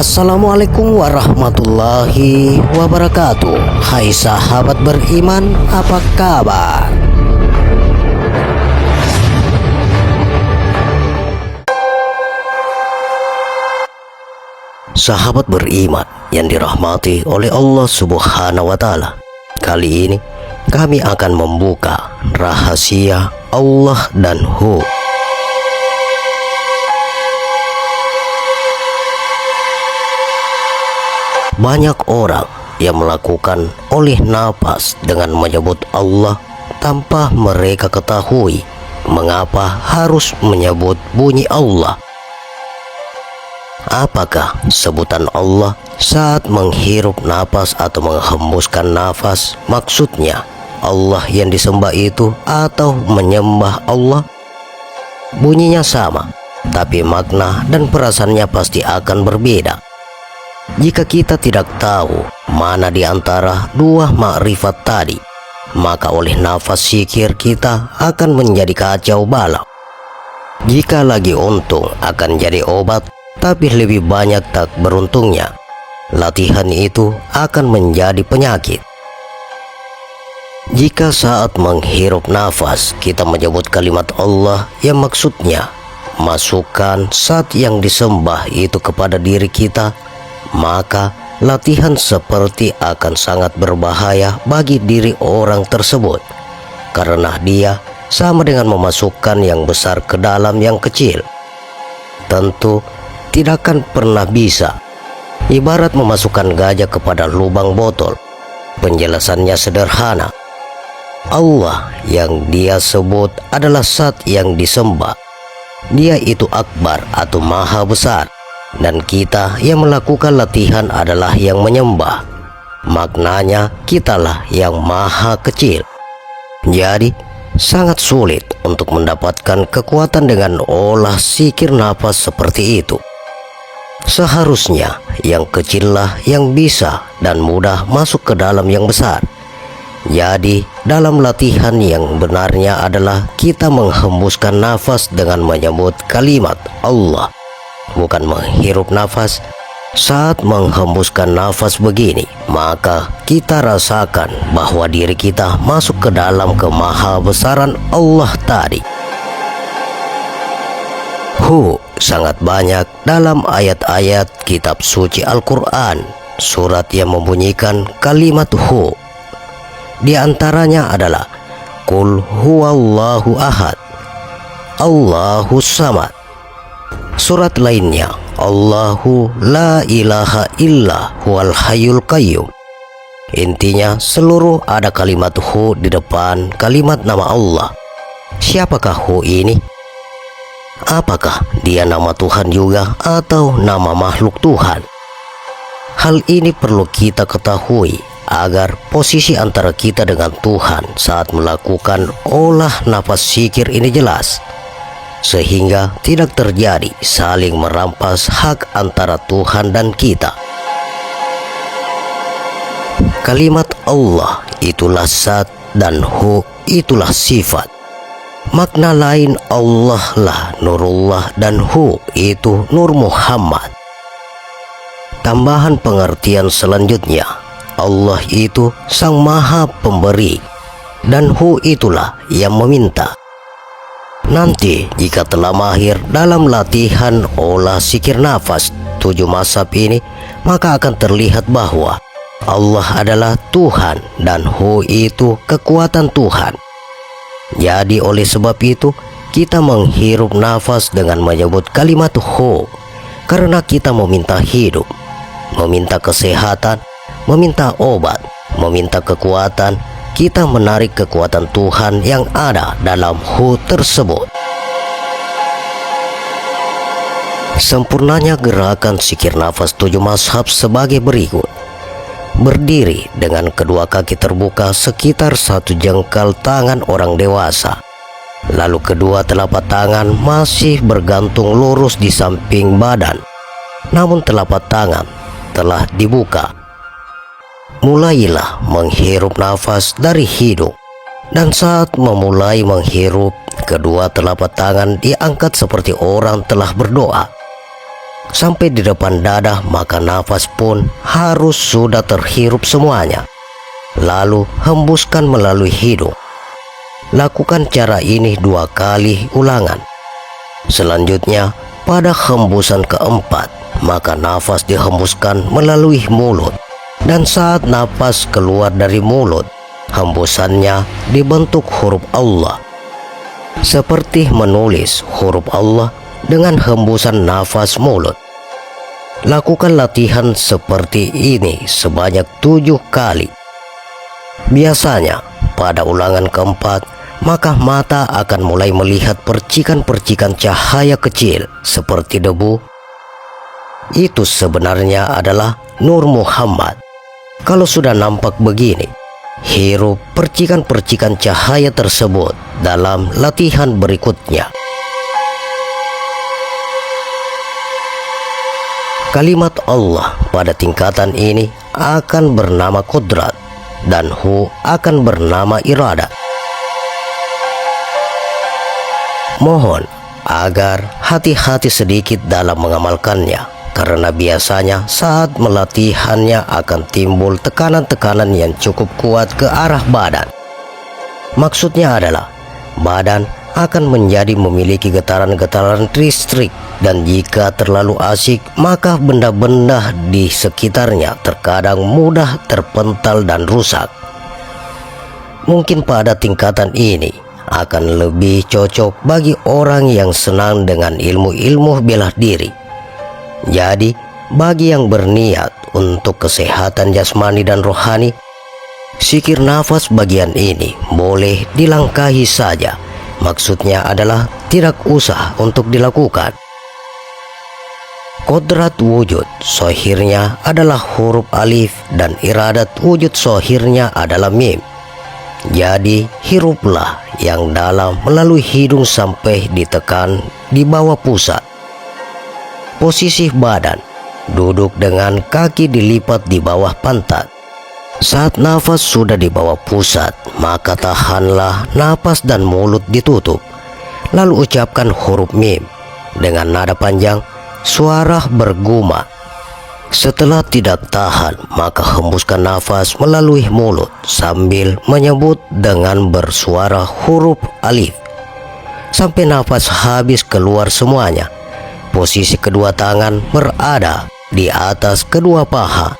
Assalamualaikum warahmatullahi wabarakatuh. Hai sahabat beriman, apa kabar? Sahabat beriman yang dirahmati oleh Allah Subhanahu wa Ta'ala, kali ini kami akan membuka rahasia Allah dan Hu. Banyak orang yang melakukan oleh nafas dengan menyebut Allah tanpa mereka ketahui mengapa harus menyebut bunyi Allah. Apakah sebutan Allah saat menghirup nafas atau menghembuskan nafas maksudnya Allah yang disembah itu atau menyembah Allah? Bunyinya sama, tapi makna dan perasaannya pasti akan berbeda. Jika kita tidak tahu mana di antara dua makrifat tadi, maka oleh nafas zikir kita akan menjadi kacau balau. Jika lagi untung akan jadi obat, tapi lebih banyak tak beruntungnya, latihan itu akan menjadi penyakit. Jika saat menghirup nafas kita menyebut kalimat Allah yang maksudnya masukkan zat yang disembah itu kepada diri kita, maka latihan seperti akan sangat berbahaya bagi diri orang tersebut, karena dia sama dengan memasukkan yang besar ke dalam yang kecil. Tentu tidak akan pernah bisa. Ibarat memasukkan gajah kepada lubang botol. Penjelasannya sederhana. Allah yang dia sebut adalah zat yang disembah. Dia itu akbar atau maha besar, dan kita yang melakukan latihan adalah yang menyembah. Maknanya kitalah yang maha kecil. Jadi sangat sulit untuk mendapatkan kekuatan dengan olah zikir nafas seperti itu. Seharusnya yang kecillah yang bisa dan mudah masuk ke dalam yang besar. Jadi dalam latihan yang benarnya adalah kita menghembuskan nafas dengan menyebut kalimat Allah, bukan menghirup nafas. Saat menghembuskan nafas begini, maka kita rasakan bahwa diri kita masuk ke dalam kemahabesaran Allah tadi. Hu sangat banyak dalam ayat-ayat kitab suci Al-Quran, surat yang membunyikan kalimat Hu. Di antaranya adalah Qul huwallahu ahad, Allahu samad. Surat lainnya Allahu la ilaha illa huwal hayyul qayyum. Intinya seluruh ada kalimat Hu di depan kalimat nama Allah. Siapakah Hu ini? Apakah dia nama Tuhan juga atau nama makhluk Tuhan? Hal ini perlu kita ketahui agar posisi antara kita dengan Tuhan saat melakukan olah nafas zikir ini jelas, sehingga tidak terjadi saling merampas hak antara Tuhan dan kita. Kalimat Allah itulah zat dan Hu itulah sifat. Makna lain Allah lah Nurullah dan Hu itu Nur Muhammad. Tambahan pengertian selanjutnya, Allah itu Sang Maha Pemberi dan Hu itulah yang meminta. Nanti jika telah mahir dalam latihan olah zikir nafas 7 mazhab ini, maka akan terlihat bahwa Allah adalah Tuhan dan Hu itu kekuatan Tuhan. Jadi oleh sebab itu kita menghirup nafas dengan menyebut kalimat Hu, karena kita meminta hidup, meminta kesehatan, meminta obat, meminta kekuatan. Kita menarik kekuatan Tuhan yang ada dalam Hu tersebut. Sempurnanya gerakan zikir nafas 7 mazhab sebagai berikut. Berdiri dengan kedua kaki terbuka sekitar 1 jengkal tangan orang dewasa. Lalu kedua telapak tangan masih bergantung lurus di samping badan, namun telapak tangan telah dibuka. Mulailah menghirup nafas dari hidung, dan saat memulai menghirup, kedua telapak tangan diangkat seperti orang telah berdoa. sampai di depan dada, maka nafas pun harus sudah terhirup semuanya. Lalu hembuskan melalui hidung. Lakukan cara ini 2 kali ulangan. Selanjutnya, pada hembusan keempat, maka nafas dihembuskan melalui mulut. Dan saat nafas keluar dari mulut, hembusannya dibentuk huruf Allah. Seperti menulis huruf Allah dengan hembusan nafas mulut. Lakukan latihan seperti ini sebanyak 7 kali. Biasanya, pada ulangan keempat, maka mata akan mulai melihat percikan-percikan cahaya kecil seperti debu. Itu sebenarnya adalah Nur Muhammad. Kalau sudah nampak begini, hirup percikan-percikan cahaya tersebut dalam latihan berikutnya. Kalimat Allah pada tingkatan ini akan bernama Qudrat dan Hu akan bernama Iradat. Mohon agar hati-hati sedikit dalam mengamalkannya, karena biasanya saat melatihannya akan timbul tekanan-tekanan yang cukup kuat ke arah badan. Maksudnya adalah badan akan menjadi memiliki getaran-getaran listrik, dan jika terlalu asik maka benda-benda di sekitarnya terkadang mudah terpental dan rusak. Mungkin pada tingkatan ini akan lebih cocok bagi orang yang senang dengan ilmu-ilmu bela diri. Jadi, bagi yang berniat untuk kesehatan jasmani dan rohani, zikir nafas bagian ini boleh dilangkahi saja. Maksudnya adalah tidak usah untuk dilakukan. Qudrat wujud sohirnya adalah huruf alif dan iradat wujud sohirnya adalah mim. Jadi hiruplah yang dalam melalui hidung sampai ditekan di bawah pusat. Posisi badan, duduk dengan kaki dilipat di bawah pantat. Saat nafas sudah di bawah pusat, maka tahanlah nafas dan mulut ditutup. Lalu ucapkan huruf mim dengan nada panjang, suara berguma. Setelah tidak tahan, maka hembuskan nafas melalui mulut sambil menyebut dengan bersuara huruf alif sampai nafas habis keluar semuanya. Posisi kedua tangan berada di atas kedua paha.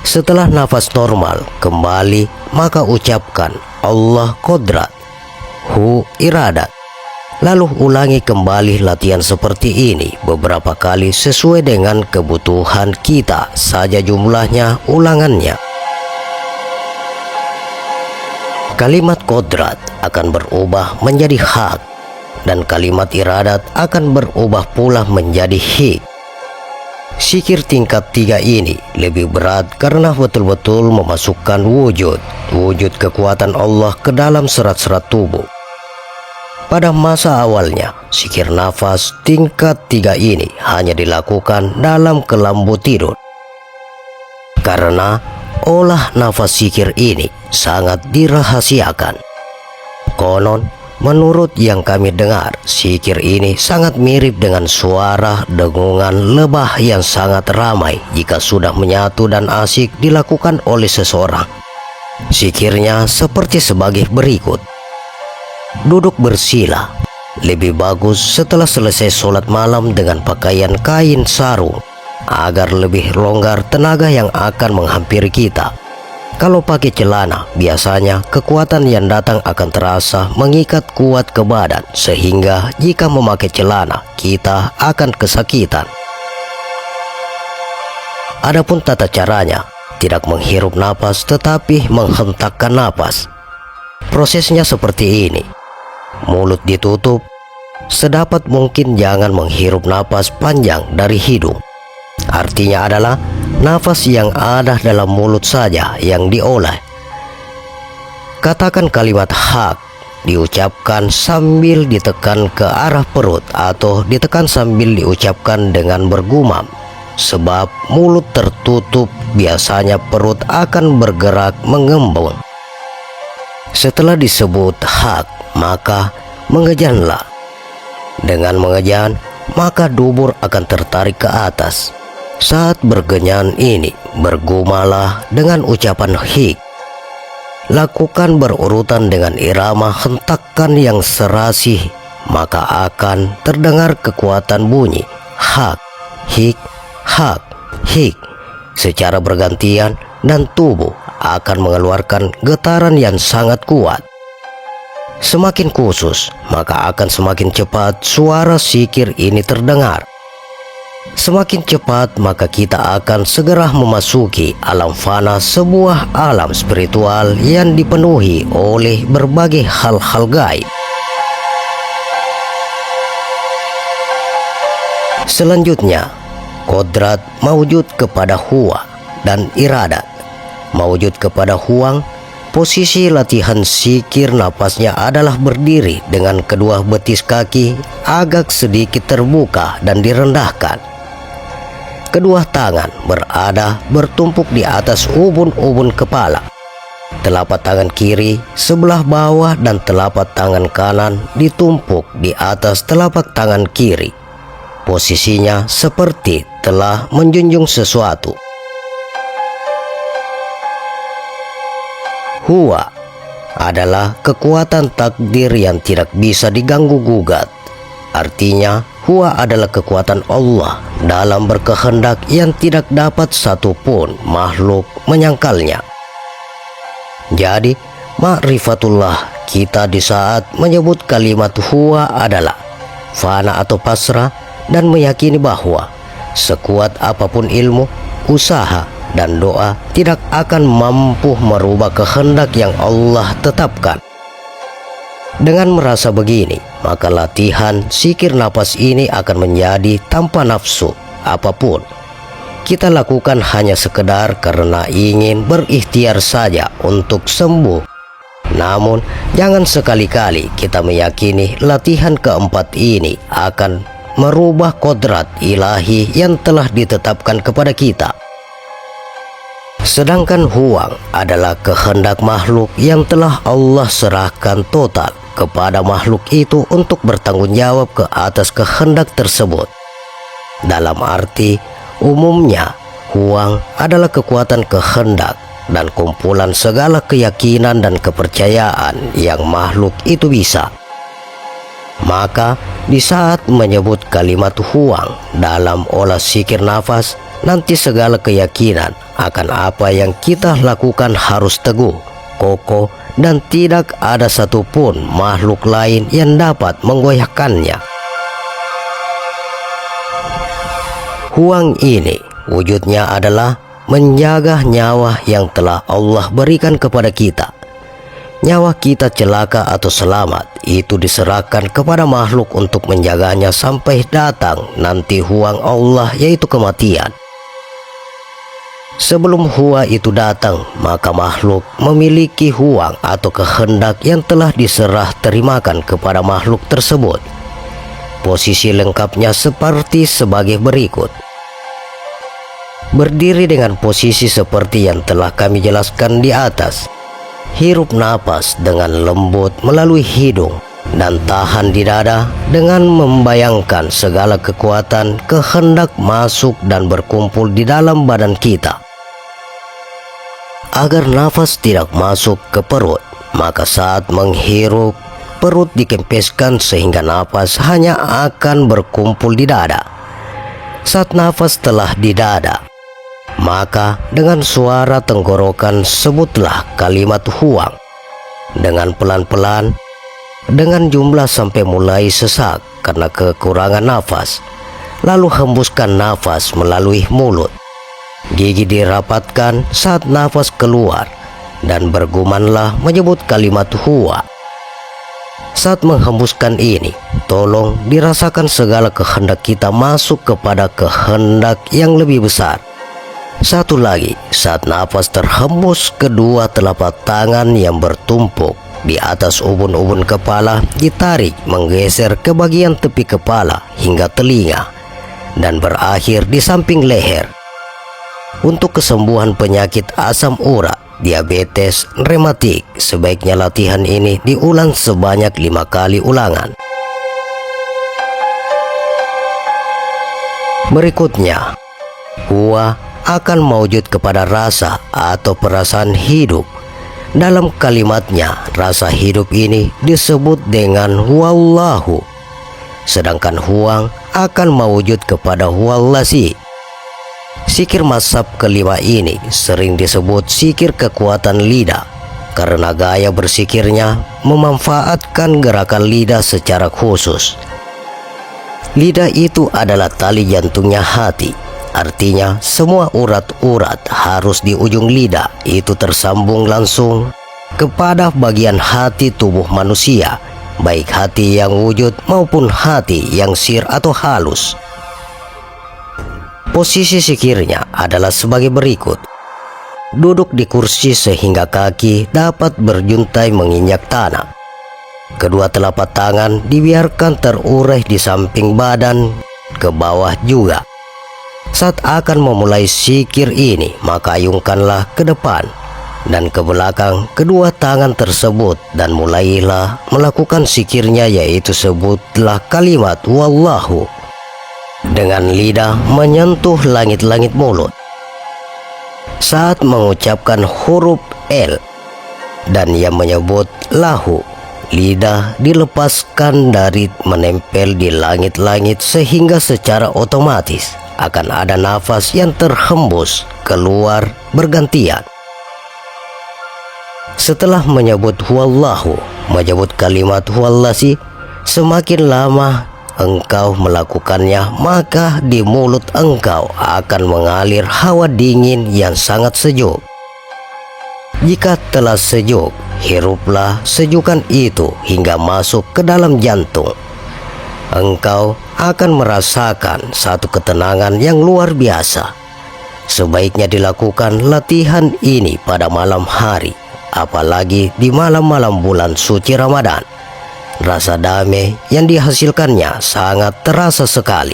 Setelah nafas normal kembali, maka ucapkan Allah Qudrat, Hu Iradat. Lalu ulangi kembali latihan seperti ini beberapa kali sesuai dengan kebutuhan kita saja jumlahnya ulangannya. Kalimat Qudrat akan berubah menjadi hak, dan kalimat iradat akan berubah pula menjadi hik. Zikir tingkat 3 ini lebih berat karena betul-betul memasukkan wujud kekuatan Allah ke dalam serat-serat tubuh. Pada masa awalnya, zikir nafas tingkat 3 ini hanya dilakukan dalam kelambu tidur. Karena olah nafas zikir ini sangat dirahasiakan. Konon, menurut yang kami dengar, zikir ini sangat mirip dengan suara dengungan lebah yang sangat ramai jika sudah menyatu dan asik dilakukan oleh seseorang. Zikirnya seperti sebagai berikut. Duduk bersila. Lebih bagus setelah selesai sholat malam dengan pakaian kain sarung, agar lebih longgar tenaga yang akan menghampiri kita. Kalau pakai celana, biasanya kekuatan yang datang akan terasa mengikat kuat ke badan, sehingga jika memakai celana, kita akan kesakitan. Adapun tata caranya, tidak menghirup napas tetapi menghentakkan napas. Prosesnya seperti ini. Mulut ditutup, sedapat mungkin jangan menghirup napas panjang dari hidung. Artinya adalah nafas yang ada dalam mulut saja yang diolah. Katakan kalimat hak, diucapkan sambil ditekan ke arah perut atau ditekan sambil diucapkan dengan bergumam. Sebab mulut tertutup, biasanya perut akan bergerak mengembung. Setelah disebut hak, maka mengejanlah. Dengan mengejan, maka dubur akan tertarik ke atas. Saat bergenyan ini, bergumalah dengan ucapan hik. Lakukan berurutan dengan irama hentakan yang serasi, maka akan terdengar kekuatan bunyi hak, hik, hak, hik secara bergantian, dan tubuh akan mengeluarkan getaran yang sangat kuat. Semakin khusus, maka akan semakin cepat suara zikir ini terdengar. Semakin cepat, maka kita akan segera memasuki alam fana, sebuah alam spiritual yang dipenuhi oleh berbagai hal-hal gaib. Selanjutnya, kodrat mawujud kepada huwa dan iradat. Mawujud kepada huang, posisi latihan zikir napasnya adalah berdiri dengan kedua betis kaki agak sedikit terbuka dan direndahkan. Kedua tangan berada bertumpuk di atas ubun-ubun kepala. Telapak tangan kiri sebelah bawah dan telapak tangan kanan ditumpuk di atas telapak tangan kiri. Posisinya seperti telah menjunjung sesuatu. Huwa adalah kekuatan takdir yang tidak bisa diganggu-gugat. Artinya, huwa adalah kekuatan Allah dalam berkehendak yang tidak dapat satupun makhluk menyangkalnya. Jadi, ma'rifatullah kita di saat menyebut kalimat huwa adalah fana atau pasrah, dan meyakini bahwa sekuat apapun ilmu, usaha, dan doa tidak akan mampu merubah kehendak yang Allah tetapkan. Dengan merasa begini, maka latihan zikir napas ini akan menjadi tanpa nafsu apapun. Kita lakukan hanya sekedar karena ingin berikhtiar saja untuk sembuh. Namun, jangan sekali-kali kita meyakini latihan keempat ini akan merubah kodrat ilahi yang telah ditetapkan kepada kita. Sedangkan huang adalah kehendak makhluk yang telah Allah serahkan total kepada makhluk itu untuk bertanggung jawab ke atas kehendak tersebut. Dalam arti umumnya, huang adalah kekuatan kehendak dan kumpulan segala keyakinan dan kepercayaan yang makhluk itu bisa. Maka di saat menyebut kalimat huang dalam olah zikir nafas, nanti segala keyakinan akan apa yang kita lakukan harus teguh, kokoh, dan tidak ada satupun makhluk lain yang dapat menggoyahkannya. Huang ini wujudnya adalah menjaga nyawa yang telah Allah berikan kepada kita. Nyawa kita celaka atau selamat itu diserahkan kepada makhluk untuk menjaganya sampai datang nanti huang Allah, yaitu kematian. Sebelum huwa itu datang, maka makhluk memiliki huang atau kehendak yang telah diserah terimakan kepada makhluk tersebut. Posisi lengkapnya seperti sebagai berikut. Berdiri dengan posisi seperti yang telah kami jelaskan di atas. Hirup napas dengan lembut melalui hidung dan tahan di dada dengan membayangkan segala kekuatan kehendak masuk dan berkumpul di dalam badan kita. Agar nafas tidak masuk ke perut, maka saat menghirup, perut dikempeskan sehingga nafas hanya akan berkumpul di dada. Saat nafas telah di dada, maka dengan suara tenggorokan sebutlah kalimat huang dengan pelan-pelan, dengan jumlah sampai mulai sesak karena kekurangan nafas. Lalu hembuskan nafas melalui mulut. Gigi dirapatkan saat nafas keluar dan bergumanlah menyebut kalimat huwa. Saat menghembuskan ini, tolong dirasakan segala kehendak kita masuk kepada kehendak yang lebih besar. Satu lagi, saat nafas terhembus, kedua telapak tangan yang bertumpuk di atas ubun-ubun kepala ditarik menggeser ke bagian tepi kepala hingga telinga dan berakhir di samping leher. Untuk kesembuhan penyakit asam urat, diabetes, rematik, sebaiknya latihan ini diulang sebanyak 5 kali ulangan. Berikutnya, huwa akan mewujud kepada rasa atau perasaan hidup. Dalam kalimatnya, rasa hidup ini disebut dengan huwallahu. Sedangkan huwang akan mewujud kepada huwallazi. Zikir mazhab kelima ini sering disebut zikir kekuatan lidah karena gaya bersikirnya memanfaatkan gerakan lidah secara khusus. Lidah itu adalah tali jantungnya hati. Artinya semua urat-urat harus di ujung lidah itu tersambung langsung kepada bagian hati tubuh manusia, baik hati yang wujud maupun hati yang sir atau halus. Posisi zikirnya adalah sebagai berikut. Duduk di kursi sehingga kaki dapat berjuntai menginjak tanah. Kedua telapak tangan dibiarkan terurai di samping badan, ke bawah juga. Saat akan memulai zikir ini, maka ayungkanlah ke depan dan ke belakang kedua tangan tersebut dan mulailah melakukan zikirnya, yaitu sebutlah kalimat wallahu dengan lidah menyentuh langit-langit mulut. Saat mengucapkan huruf L dan yang menyebut lahu, lidah dilepaskan dari menempel di langit-langit sehingga secara otomatis akan ada nafas yang terhembus keluar bergantian. Setelah menyebut huwallahu, menyebut kalimat huwallazi, semakin lama engkau melakukannya, maka di mulut engkau akan mengalir hawa dingin yang sangat sejuk. Jika telah sejuk, hiruplah sejukan itu hingga masuk ke dalam jantung. Engkau akan merasakan satu ketenangan yang luar biasa. Sebaiknya dilakukan latihan ini pada malam hari, apalagi di malam-malam bulan suci Ramadan. Rasa damai yang dihasilkannya sangat terasa sekali.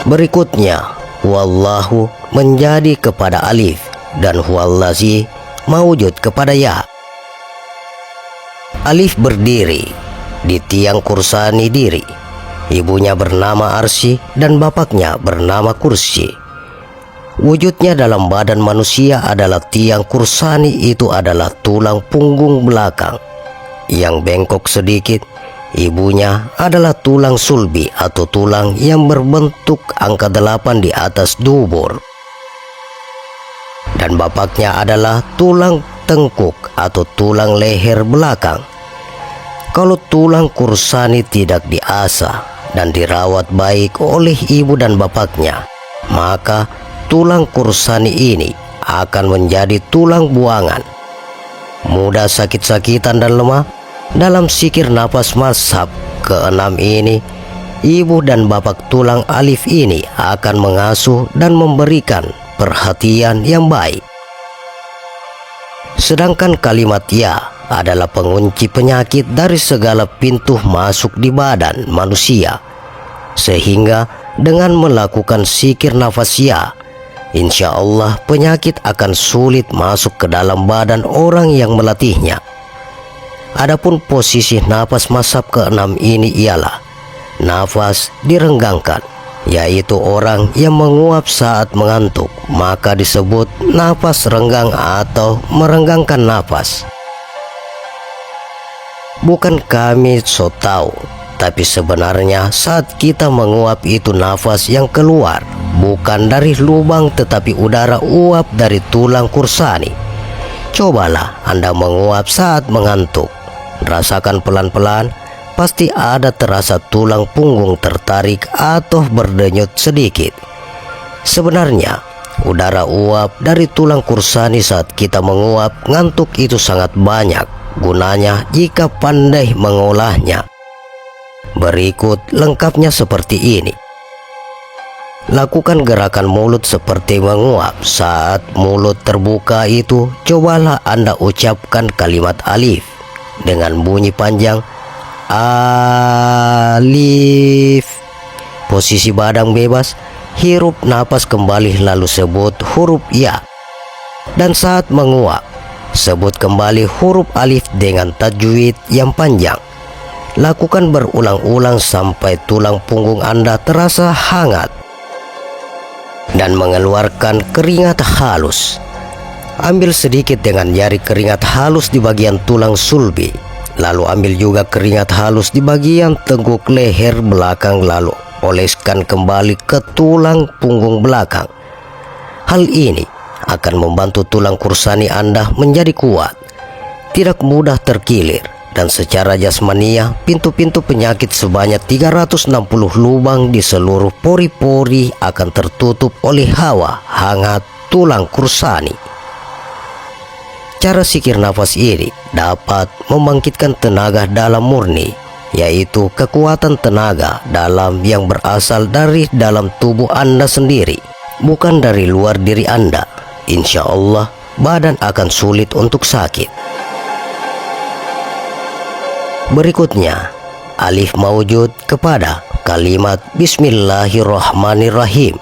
Berikutnya, wallahu menjadi kepada alif dan huwallazi mewujud kepada ya. Alif berdiri di tiang kursani diri. Ibunya bernama Arsy dan bapaknya bernama Kursi. Wujudnya dalam badan manusia adalah tiang kursani, itu adalah tulang punggung belakang yang bengkok sedikit. Ibunya adalah tulang sulbi atau tulang yang berbentuk angka 8 di atas dubur. Dan bapaknya adalah tulang tengkuk atau tulang leher belakang. Kalau tulang kursani tidak diasah dan dirawat baik oleh ibu dan bapaknya, maka tulang kursani ini akan menjadi tulang buangan, mudah sakit-sakitan dan lemah. Dalam zikir nafas mazhab ke-6 ini, ibu dan bapak tulang alif ini akan mengasuh dan memberikan perhatian yang baik. Sedangkan kalimat ya adalah pengunci penyakit dari segala pintu masuk di badan manusia, sehingga dengan melakukan zikir nafas ya, insya Allah penyakit akan sulit masuk ke dalam badan orang yang melatihnya. Adapun posisi nafas mazhab ke-6 ini ialah nafas direnggangkan, yaitu orang yang menguap saat mengantuk, maka disebut nafas renggang atau merenggangkan nafas. Bukan kami so tahu, tapi sebenarnya saat kita menguap itu nafas yang keluar bukan dari lubang tetapi udara uap dari tulang kursani. Cobalah Anda menguap saat mengantuk. Rasakan pelan-pelan, pasti ada terasa tulang punggung tertarik atau berdenyut sedikit. Sebenarnya, udara uap dari tulang kursani saat kita menguap ngantuk itu sangat banyak gunanya jika pandai mengolahnya. Berikut lengkapnya seperti ini. Lakukan gerakan mulut seperti menguap. Saat mulut terbuka itu, cobalah Anda ucapkan kalimat alif dengan bunyi panjang alif. Posisi badan bebas, hirup napas kembali lalu sebut huruf ya. Dan saat menguap, sebut kembali huruf alif dengan tajwid yang panjang. Lakukan berulang-ulang sampai tulang punggung Anda terasa hangat dan mengeluarkan keringat halus. Ambil sedikit dengan jari keringat halus di bagian tulang sulbi. Lalu ambil juga keringat halus di bagian tengkuk leher belakang, lalu oleskan kembali ke tulang punggung belakang. Hal ini akan membantu tulang kursani Anda menjadi kuat, tidak mudah terkilir, dan secara jasmania pintu-pintu penyakit sebanyak 360 lubang di seluruh pori-pori akan tertutup oleh hawa hangat tulang kursani. Cara sikir nafas ini dapat membangkitkan tenaga dalam murni, yaitu kekuatan tenaga dalam yang berasal dari dalam tubuh Anda sendiri, bukan dari luar diri Anda. Insya Allah badan akan sulit untuk sakit. Berikutnya, alif maujud kepada kalimat Bismillahirrahmanirrahim,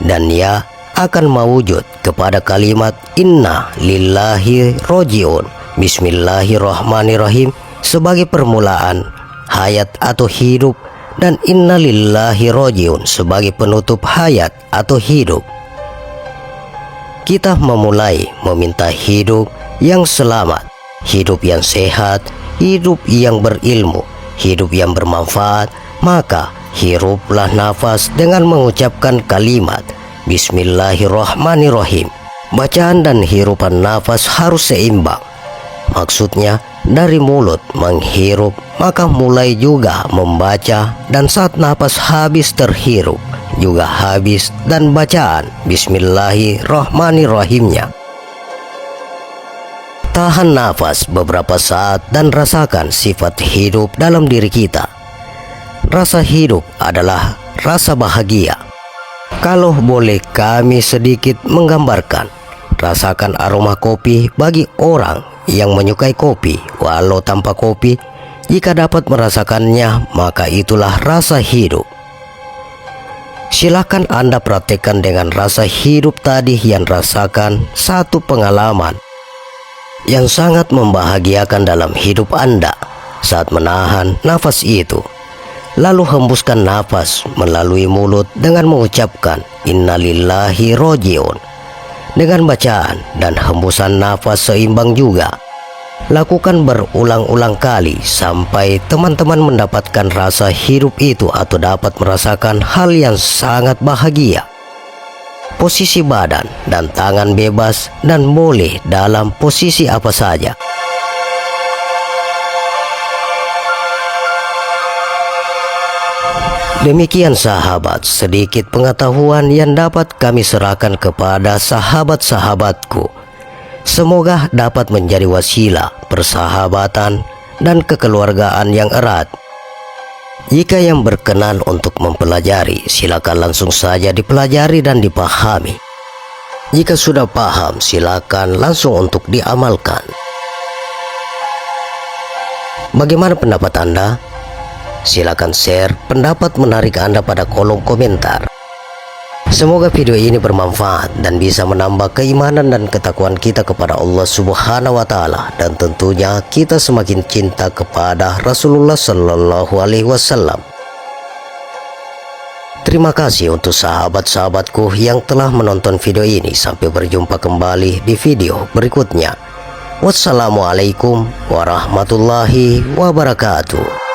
dan ya akan mewujud kepada kalimat inna lillahi rojiun. Bismillahirrahmanirrahim sebagai permulaan hayat atau hidup, dan inna lillahi rojiun sebagai penutup hayat atau hidup. Kita memulai meminta hidup yang selamat, hidup yang sehat, hidup yang berilmu, hidup yang bermanfaat. Maka hiruplah nafas dengan mengucapkan kalimat Bismillahirrahmanirrahim. Bacaan dan hirupan nafas harus seimbang. Maksudnya dari mulut menghirup, maka mulai juga membaca, dan saat nafas habis terhirup juga habis, dan bacaan Bismillahirrahmanirrahimnya. Tahan nafas beberapa saat dan rasakan sifat hidup dalam diri kita. Rasa hidup adalah rasa bahagia. Kalau boleh kami sedikit menggambarkan, rasakan aroma kopi bagi orang yang menyukai kopi. Walau tanpa kopi, jika dapat merasakannya, maka itulah rasa hidup. Silakan Anda praktekkan dengan rasa hidup tadi yang rasakan satu pengalaman yang sangat membahagiakan dalam hidup Anda saat menahan nafas itu. Lalu hembuskan nafas melalui mulut dengan mengucapkan innalillahi rojiun. Dengan bacaan dan hembusan nafas seimbang juga. Lakukan berulang-ulang kali sampai teman-teman mendapatkan rasa hidup itu atau dapat merasakan hal yang sangat bahagia. Posisi badan dan tangan bebas dan boleh dalam posisi apa saja. Demikian sahabat, sedikit pengetahuan yang dapat kami serahkan kepada sahabat-sahabatku. Semoga dapat menjadi wasilah persahabatan dan kekeluargaan yang erat. Jika yang berkenan untuk mempelajari, silakan langsung saja dipelajari dan dipahami. Jika sudah paham, silakan langsung untuk diamalkan. Bagaimana pendapat Anda? Silakan share pendapat menarik Anda pada kolom komentar. Semoga video ini bermanfaat dan bisa menambah keimanan dan ketakwaan kita kepada Allah Subhanahu wa Ta'ala, dan tentunya kita semakin cinta kepada Rasulullah Sallallahu Alaihi Wasallam. Terima kasih untuk sahabat-sahabatku yang telah menonton video ini. Sampai berjumpa kembali di video berikutnya. Wassalamualaikum warahmatullahi wabarakatuh.